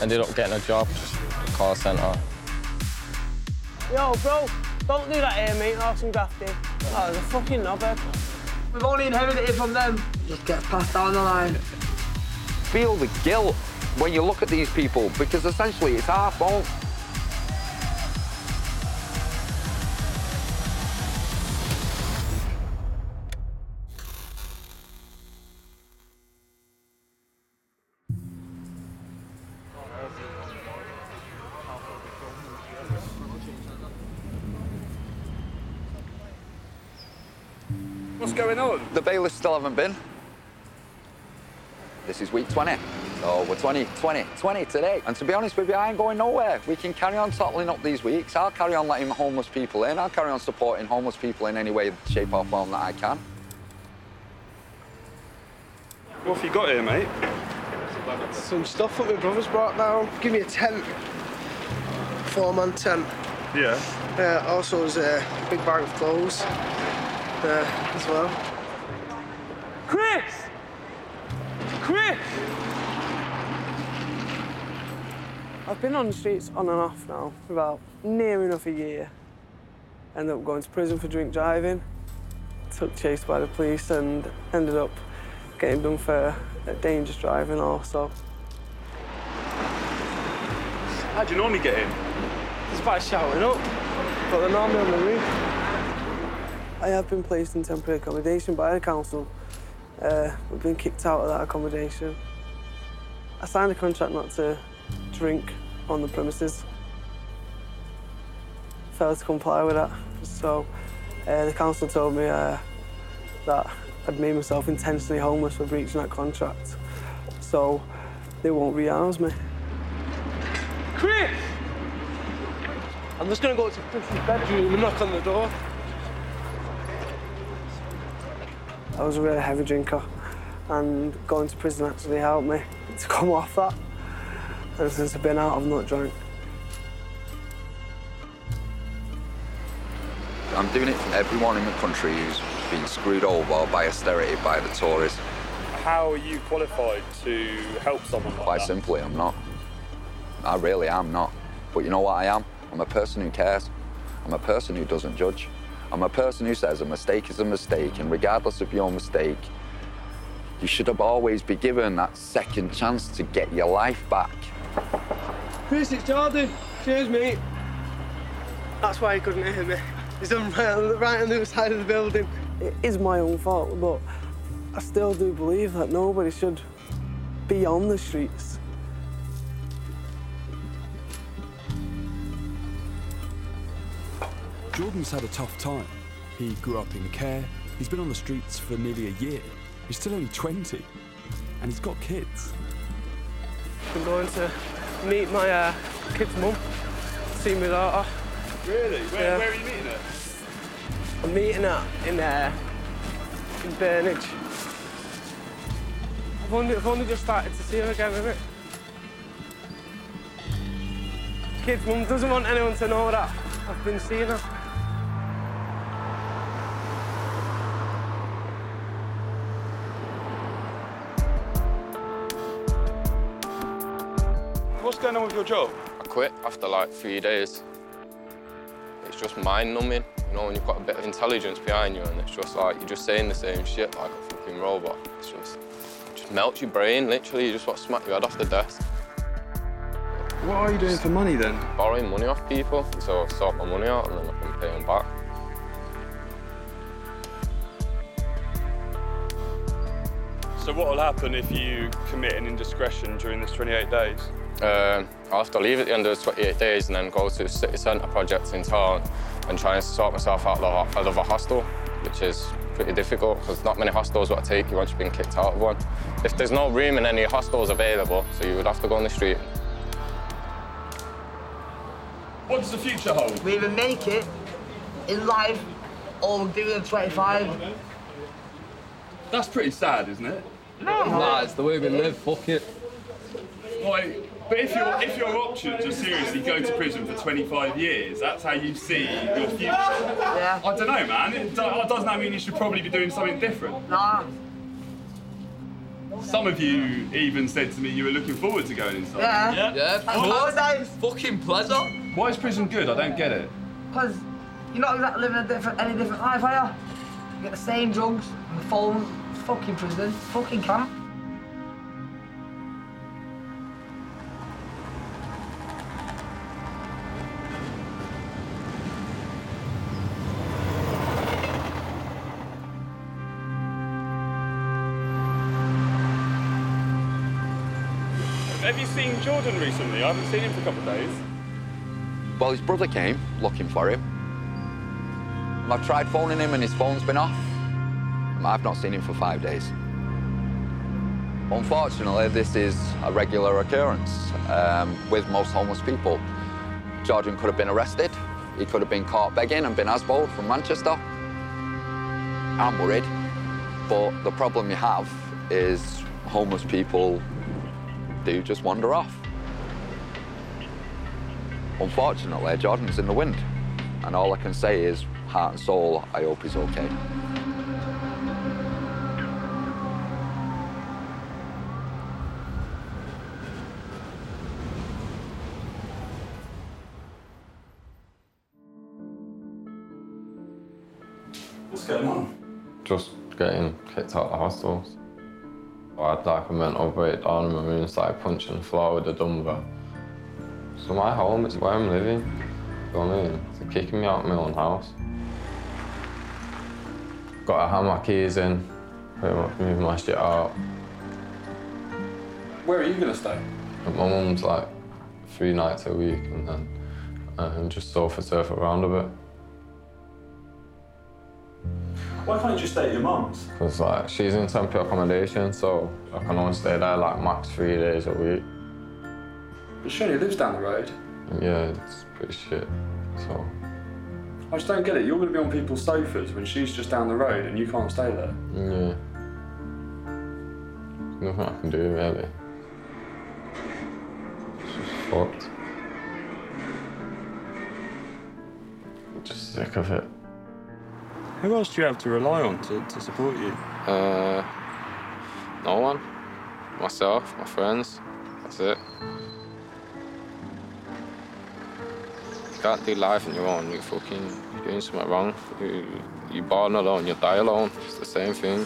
Ended up getting a job, at the call centre. Yo, bro, don't do that here, mate. Awesome grafting. Oh, there's a fucking knobhead. We've only inherited it from them. Just gets passed down the line. Feel the guilt when you look at these people, because essentially it's our fault. What's going on? The bailiffs still haven't been. This is week 20. So we're 20 today. And to be honest with you, I ain't going nowhere. We can carry on tottling up these weeks. I'll carry on letting homeless people in. I'll carry on supporting homeless people in any way, shape or form that I can. What have you got here, mate? Some stuff that my brother's brought down. Give me a tent. 4-man tent. Yeah. Also there's a big bag of clothes as well. Chris! Chris! I've been on the streets on and off now for about near enough a year. Ended up going to prison for drink driving. Took chase by the police and ended up getting done for dangerous driving also. How do you normally get in? Just by shouting up, but they're normally on the roof. I have been placed in temporary accommodation by the council. We've been kicked out of that accommodation. I signed a contract not to drink on the premises. Failed to comply with that. So the council told me that I'd made myself intentionally homeless for breaching that contract. So they won't re-house me. Chris! I'm just gonna go to Chris's bedroom and knock on the door. I was a really heavy drinker, and going to prison actually helped me to come off that. And since I've been out, I've not drank. I'm doing it for everyone in the country who's been screwed over by austerity, by the Tories. How are you qualified to help someone like that? Quite simply, I'm not. I really am not. But you know what I am? I'm a person who cares. I'm a person who doesn't judge. I'm a person who says a mistake is a mistake, and regardless of your mistake, you should have always be given that second chance to get your life back. Chris, it's Jordan. Cheers, mate. That's why he couldn't hear me. He's on right on the other side of the building. It is my own fault, but I still do believe that nobody should be on the streets. Jordan's had a tough time. He grew up in care, he's been on the streets for nearly a year. He's still only 20, and he's got kids. I'm going to meet my kid's mum, see my daughter. Really? Where are you meeting her? I'm meeting her in Burnage. I've only just started to see her again, isn't it? Kid's mum doesn't want anyone to know that I've been seeing her. What's going on with your job? I quit after like 3 days. It's just mind-numbing, you know, when you've got a bit of intelligence behind you and it's just like, you're just saying the same shit like a fucking robot. It just melts your brain, literally. You just want to smack your head off the desk. What are you doing for money then? Borrowing money off people, so I sort my money out and then I can pay them back. So what will happen if you commit an indiscretion during this 28 days? I'll have to leave at the end of the 28 days and then go to the city centre project in town and try and sort myself out of a hostel, which is pretty difficult because not many hostels will take you once you've been kicked out of one. If there's no room in any hostels available, so you would have to go on the street. What does the future hold? We either make it in life or we'll do it at 25. That's pretty sad, isn't it? No. Nah, it's the way we live, fuck it. Like, but if your options are seriously go to prison for 25 years, that's how you see your future. Yeah. I don't know, man. Doesn't that mean you should probably be doing something different? Nah. Some of you even said to me you were looking forward to going inside. Yeah. Yeah, of course. Fucking pleasant. Why is prison good? I don't get it. Because you're not exactly living any different life, are you? You get the same drugs and the phone. It's fucking prison. It's fucking camp. Have you seen Jordan recently? I haven't seen him for a couple of days. Well, his brother came looking for him. I've tried phoning him and his phone's been off. I've not seen him for 5 days. Unfortunately, this is a regular occurrence with most homeless people. Jordan could have been arrested. He could have been caught begging and been asbowed from Manchester. I'm worried, but the problem you have is homeless people do just wander off. Unfortunately, Jordan's in the wind, and all I can say is, heart and soul, I hope he's okay. What's going on? Just getting kicked out of the hostels. I had like a mental breakdown in my room and started punching the floor with a dumbbell. So my home is where I'm living. You know what I mean? They're kicking me out of my own house. Got to have my keys in, pretty much move my shit out. Where are you going to stay? And my mum's like 3 nights a week and then just sofa surf around a bit. Why can't you just stay at your mum's? Because like, she's in temporary accommodation, so I can only stay there like max 3 days a week. But she only lives down the road. Yeah, it's pretty shit, so. I just don't get it. You're going to be on people's sofas when she's just down the road and you can't stay there. Yeah. There's nothing I can do, really. It's just fucked. I'm just sick of it. Who else do you have to rely on to support you? No one. Myself, my friends. That's it. You can't do life on your own. You're fucking doing something wrong. You're born alone, you die alone. It's the same thing.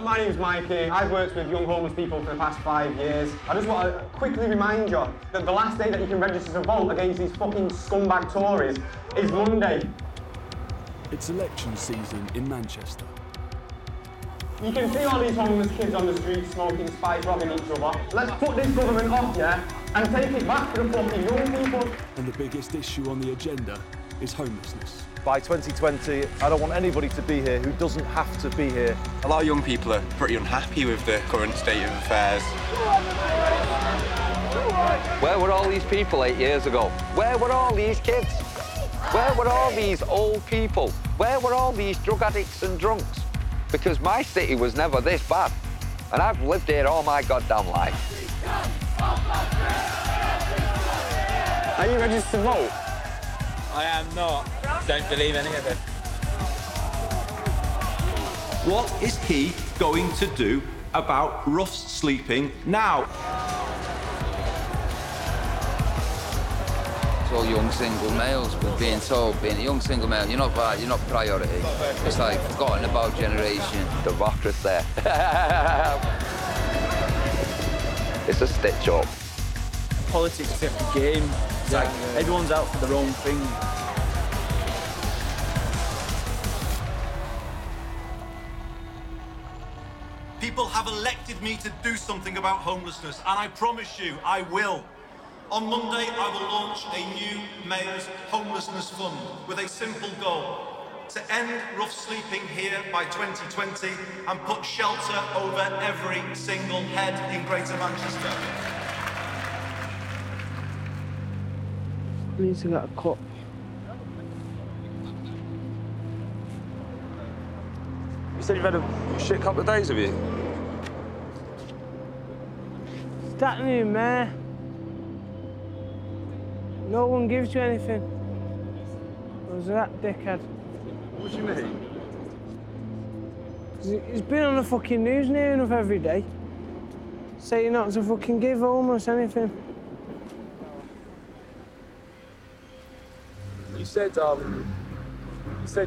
My name's Mikey. I've worked with young homeless people for the past 5 years. I just want to quickly remind you that the last day that you can register to vote against these fucking scumbag Tories is Monday. It's election season in Manchester. You can see all these homeless kids on the street smoking spice, robbing each other. Let's put this government off, yeah, and take it back to the fucking young people. And the biggest issue on the agenda is homelessness. By 2020, I don't want anybody to be here who doesn't have to be here. A lot of young people are pretty unhappy with the current state of affairs. Where were all these people 8 years ago? Where were all these kids? Where were all these old people? Where were all these drug addicts and drunks? Because my city was never this bad, and I've lived here all my goddamn life. Are you registered to vote? I am not. Don't believe any of it. What is he going to do about rough sleeping now? It's all young single males. We're being told, being a young single male, you're not priority. It's like forgotten about generation. Democracy. It's a stitch up. Politics is a different game. It's like everyone's out for their own thing. People have elected me to do something about homelessness, and I promise you, I will. On Monday, I will launch a new Mayor's Homelessness Fund with a simple goal: to end rough sleeping here by 2020 and put shelter over every single head in Greater Manchester. I need to get a cup. You said you've had a shit couple of days, have you? It's that new mayor. No one gives you anything. Or was that dickhead? What do you mean? He's been on the fucking news near enough every day. Saying not to fucking give homeless anything. You said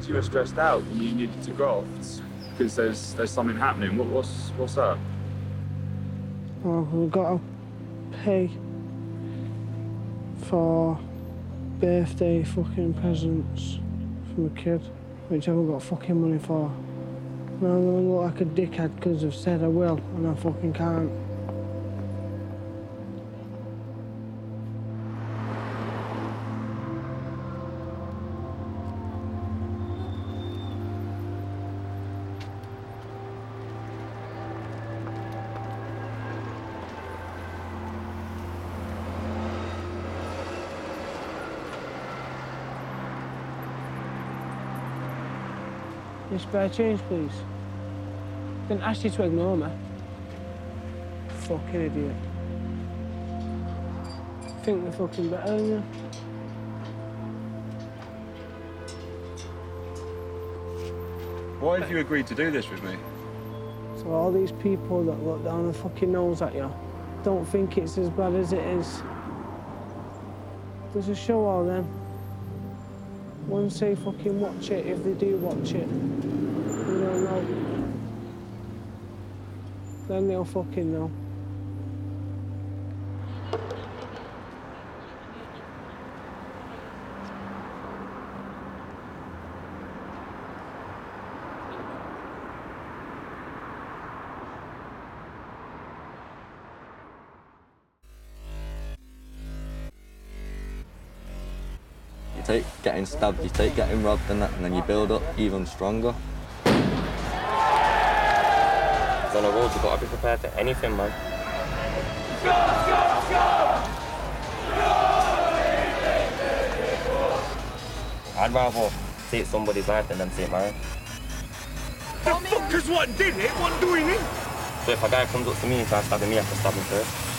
you were stressed out and you needed to graft because there's something happening. What's that? Well, we've got to pay for birthday fucking presents from a kid, which I haven't got fucking money for. And I'm gonna look like a dickhead because I've said I will, and I fucking can't. Any spare change, please? Didn't ask you to ignore me. Fucking idiot. Think they're fucking better than you. Why have you agreed to do this with me? So all these people that look down their fucking nose at you don't think it's as bad as it is. There's a show all them. Once they fucking watch it, if they do watch it, you don't know. Then they'll fucking know. You take getting stabbed, you take getting robbed and that, and then you build up even stronger. On the road, you've got to be prepared for anything, man. I'd rather take somebody's life than them take mine. The fuckers what did it, what doing it? So if a guy comes up to me and tries stabbing me, I have to stab him first.